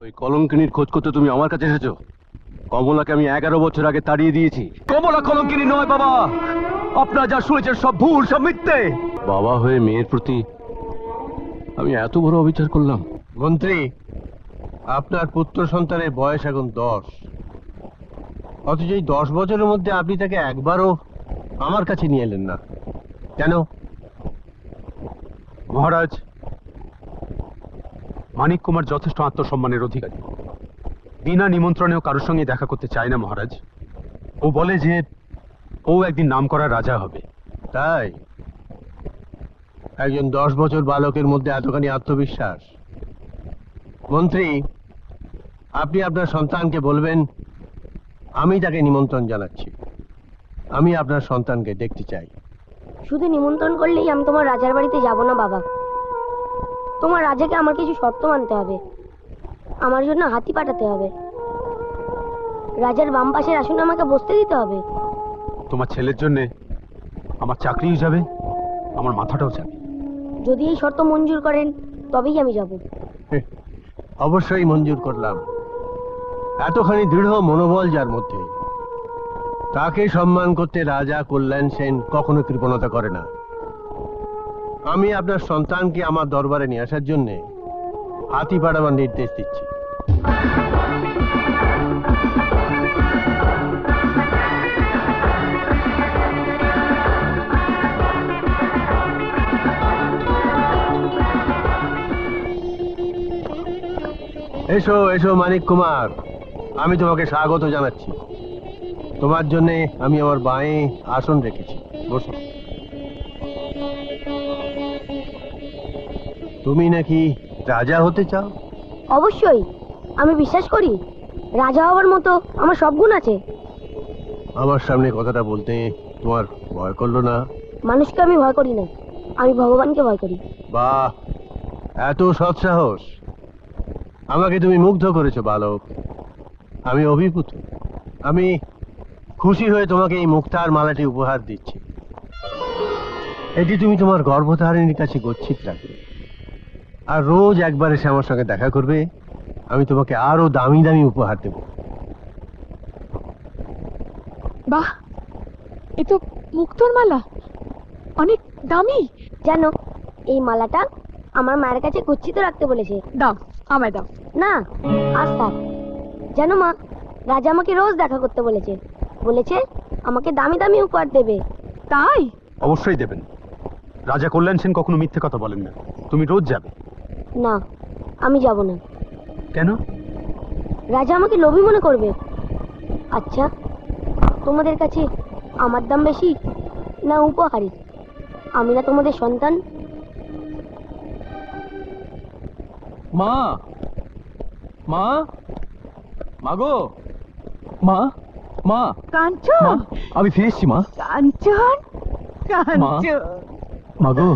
ওই কলঙ্কিনীর খোঁজ করতে তুমি আমার কাছে এসেছো? কমলাকে আমি 11 বছর আগে তাড়িয়ে দিয়েছি। কমলা কলঙ্কিনী নয় বাবা, আপনার যা শুনেছেন সব ভুল, সব মিথ্যে। বাবা হয়ে মেয়ের প্রতি আমি এত বড় অবিচার করলাম? মন্ত্রী, আপনার পুত্র সন্তানের বয়স এখন 10, অথচ এই 10 বছরের মধ্যে আপনি তাকে একবারও আমার কাছে নিয়ে এলেন না কেন? মহারাজ, মানিক কুমার যথেষ্ট আত্মসম্মানের অধিকারী। বিনা নিমন্ত্রণেও কারোর সঙ্গে দেখা করতে চায় না মহারাজ। ও বলে যে ও একদিন নামকরা রাজা হবে। তাই? একজন 10 বছর বালকের মধ্যে এতখানি আত্মবিশ্বাস? মন্ত্রী, আপনি আপনার সন্তানকে বলবেন আমি তাকে নিমন্ত্রণ জানাচ্ছি, আমি আপনার সন্তানকে দেখতে চাই। শুধু নিমন্ত্রণ করলেই আমি তোমার রাজার বাড়িতে যাব না বাবা। তোমার রাজাকে আমার কিছু শর্ত মানতে হবে। আমার জন্য হাতি পাঠাতে হবে, রাজার বাম পাশের আসনে আমাকে বসতে দিতে হবে। তোমার ছেলের জন্য আমার চাকরিও যাবে, আমার মাথাটাও যাবে। যদি এই শর্ত মঞ্জুর করেন তবেই আমি যাব। অবশ্যই মঞ্জুর করলাম। এতখানি দৃঢ় মনোবল যার মধ্যে, তাকে সম্মান করতে রাজা কল্যাণ সেন কখনো কৃপণতা করে না। আমি আপনার সন্তানকে আমার দরবারে নিয়ে আসার জন্য হাতি পাঠাবার নির্দেশ দিচ্ছি। এসো এসো মানিক কুমার, আমি তোমাকে স্বাগত জানাচ্ছি। তোমার জন্য আমি আমার বাঁয়ে আসন রেখেছি, বসো। তুমি নাকি রাজা হতে চাও? অবশ্যই, আমি বিশ্বাস করি রাজা হওয়ার মতো আমার সব গুণ আছে। আমার সামনে কথাটা বলতে তোমার ভয় করলো না? মানুষকে আমি ভয় করি না, আমি ভগবানকে ভয় করি। বাহ, এত সৎসাহস! আমাকে তুমি মুগ্ধ করেছো বালক। আমি অভিভূত। আমি খুশি হয়ে তোমাকে এই মুক্তার মালাটি উপহার দিচ্ছি। এটি তুমি তোমার গর্ভধারিণীর কাছে গচ্ছিত রাখবে, আর রোজ একবার এসে আমার সঙ্গে দেখা করবে। আমি তোমাকে আরো দামি দামি উপহার দেব। বাহ, এ তো মুক্তোর মালা, অনেক দামি। জানো, এই মালাটা আমার মায়ের কাছে গচ্ছিত রাখতে বলেছে। দাও, আমায় দাও। না, আজ থাক। জানো মা, রাজা আমাকে রোজ দেখা করতে বলেছে, বলেছে আমাকে দামি দামি উপহার দেবে। তাই? অবশ্যই দেবেন। রাজা কল্যাণ সেন কখনো মিথ্যে কথা বলেন না। তুমি রোজ যাবে। না, আমি যাব না। কেন? রাজা আমাকে লোভী মনে করবে। আচ্ছা, তোমাদের কাছে আমার দাম বেশি না উপহারের? আমি না তোমাদের সন্তান? মা, মা, মাগো, মা, মা, কাঞ্চন, মা, আমি ফিরে এসেছি মা। কাঞ্চন, কাঞ্চন, মাগো,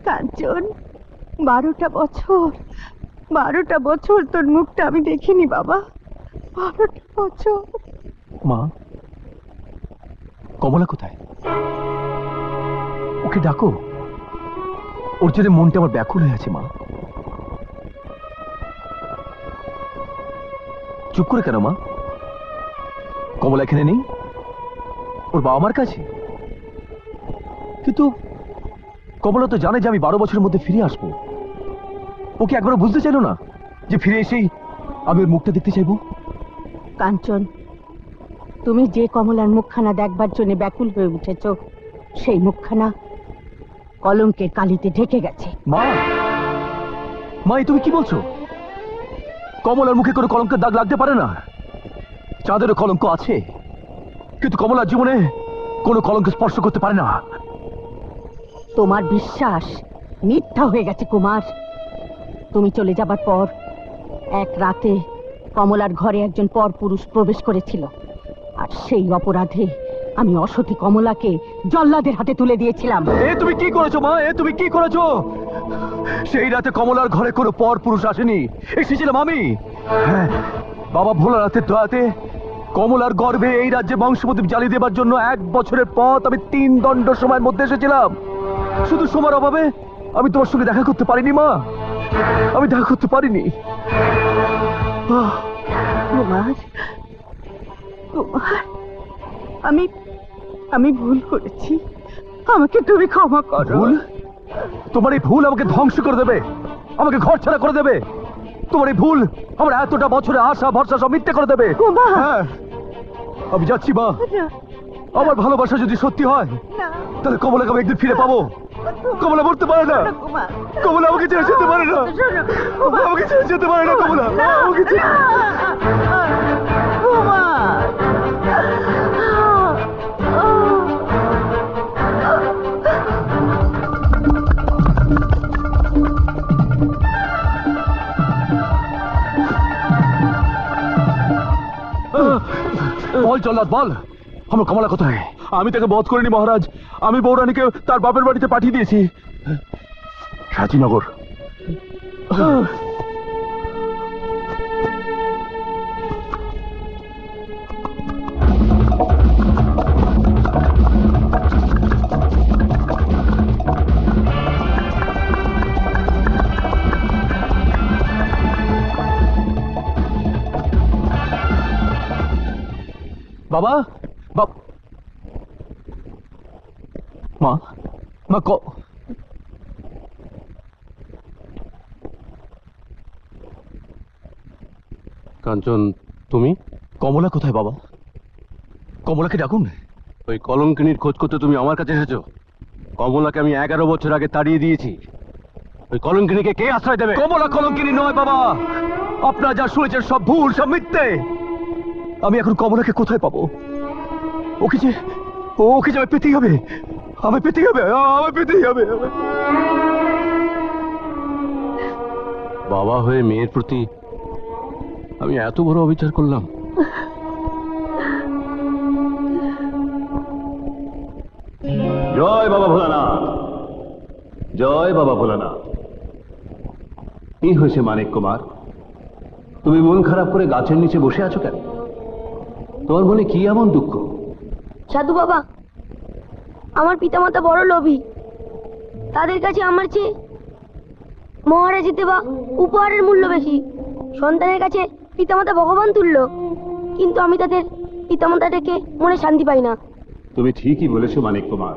কাঞ্চন, 12টা বছর, 12টা বছর তোর মুখটা আমি দেখিনি বাবা। 12টা বছর। মা, কমলা কোথায়? ওকে ডাকো, ওর জন্য মনটা আমার ব্যাকুল হয়ে আছে। মা, চুপ করে কেন মা? কমলা এখানে নেই? ওর বাবা মার কাছে? কিন্তু কমলা তো জানে যে আমি 12 বছরের মধ্যে ফিরে আসবো। ওকে একবারও বুঝতে চাইলো না যে ফিরে এসেই আমি ওর মুখটা দেখতে চাইবো? কাঞ্চন, তুমি যে কমলার মুখখানা দেখবার জন্য ব্যাকুল হয়ে উঠেছ, সেই মুখখানা কলঙ্কের কালিতে ঢেকে গেছে। মা, মা, তুমি কি বলছো? কমলার মুখে কোনো কলঙ্কের দাগ লাগতে পারে না। চাঁদেরও কলঙ্ক আছে, কিন্তু কমলার জীবনে কোনো কলঙ্ক স্পর্শ করতে পারে না। তোমার বিশ্বাস মিথ্যা হয়ে গেছে কুমার। তুমি চলে যাবার পর এক রাতে কমলার ঘরে একজন পরপুরুষ প্রবেশ করেছিল, আর সেই অপরাধে আমি অসতী কমলাকে জল্লাদের হাতে তুলে দিয়েছিলাম। এ তুমি কি করেছো মা? এ তুমি কি করেছো? সেই রাতে কমলার ঘরে কোনো পরপুরুষ আসেনি, এসেছিলাম আমি। হ্যাঁ, বাবা ভোলানাথের দয়াতে কমলার গর্ভে এই রাজ্যে বংশপ্রদীপ জ্বালিয়ে দেবার জন্য 1 বছরের পথ আমি 3 দণ্ড সময়ের মধ্যে এসেছিলাম। শুধু সময়ের অভাবে আমি তোমার সঙ্গে দেখা করতে পারিনি মা। আমি দেখা করতে পারিনি। কুমার, কুমার, আমি আমি ভুল করেছি, আমাকে তুমি ক্ষমা করো। ভুল? তোমার এই ভুল আমাকে ধ্বংস করে দেবে, আমাকে ঘর ছাড়া করে দেবে। তোমার এই ভুল আমার এতটা বছরে আশা ভরসা সব মিথ্যে করে দেবে। কুমার! হ্যাঁ, আমি যাচ্ছি মা। না, আমার ভালোবাসা যদি সত্যি হয় না, তাহলে কমলাকে আমি একদিন ফিরে পাবো। কমলা মরতে পারে না, কুমার, কমলা আমাকে ছেড়ে যেতে পারে না, শোনো, কুমার, আমাকে ছেড়ে যেতে পারে না কমলা, আমাকে ছেড়ে কুমার! বল জল্লাদ বল, আমার কমলা কোথায়? আমি তাকে বধ করিনি মহারাজ, আমি বৌরানীকে তার বাপের বাড়িতে পাঠিয়ে দিয়েছি, সাচিনগর। বাবা, মা, মা কাঞ্চন, তুমি? কমলা কোথায় বাবা? কমলাকে ডাকুন। ওই কলঙ্কিনীর খোঁজ করতে তুমি আমার কাছে এসেছো? কমলাকে আমি 11 বছর আগে তাড়িয়ে দিয়েছি। ওই কলঙ্কিনীকে কে আশ্রয় দেবে? কমলা কলঙ্কিনী নয় বাবা, আপনারা যা শুনেছেন সব ভুল, সব মিথ্যে। আমি এখন কমলাকে কোথায় পাবো? ওকে যে আমি পেতেই হবে, আমি পেতেই হবে, আমি পেতেই হবে। বাবা হয়ে মেয়ের প্রতি আমি এত বড় অবিচার করলাম? জয় বাবা ভোলানাথ, জয় বাবা ভোলানাথ। কি হয়েছে মানিক কুমার, তুমি মন খারাপ করে গাছের নিচে বসে আছো কেন? তোমার মনে কি এমন দুঃখ? সাধু বাবা, আমার পিতামাতা বড় লোভী। তাদের কাছে আমার চেয়ে মহারাজের দেওয়া উপহারের মূল্য বেশি। সন্তানের কাছে পিতামাতা ভগবান তুল্য, কিন্তু আমি তাদের পিতামাতাটাকে মনে শান্তি পাই না। তুমি ঠিকই বলেছো মানিক কুমার,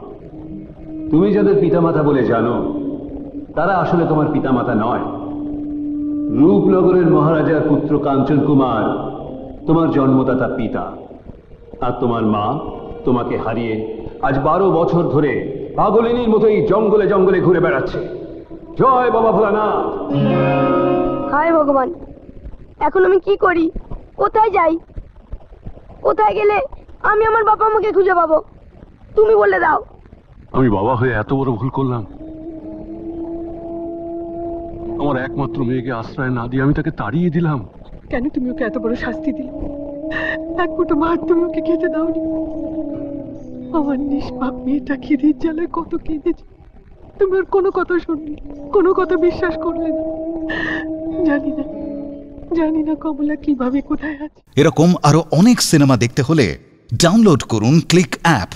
তুমি যাদের পিতামাতা বলে জানো তারা আসলে তোমার পিতামাতা নয়। রূপনগরের মহারাজার পুত্র কাঞ্চন কুমার তোমার জন্মদাতা পিতা, আর তোমার মা তোমাকে হারিয়ে আজ 12 বছর ধরে পাগলিনীর মতোই জঙ্গলে জঙ্গলে ঘুরে বেড়াচ্ছে। জয় বাবা ভোলানাথ। হায় ভগবান, এখন আমি কি করি? কোথায় যাই? কোথায় গেলে আমি আমার বাবা মাকে খুঁজে পাবো? তুমি বলে দাও। আমি বাবা হয়ে এত বড় ভুল করলাম? আমার একমাত্র মেয়েকে আশ্রয় না দিয়ে আমি তাকে তাড়িয়ে দিলাম। কেন তুমি ওকে এত বড় শাস্তি দিলে? এক মুঠো ভাত তুমি ওকে খেতে দাওনি। আমার নিষ্পাপ মেয়েটা খিদের জ্বালায় কত কেঁদেছে, তুমি ওর কোনো কথা শুনলে, কোনো কথা বিশ্বাস করলে না। জানি না কমলা কিভাবে কোথায় আছে। এরকম আরো অনেক সিনেমা দেখতে হলে ডাউনলোড করুন ক্লিক অ্যাপ।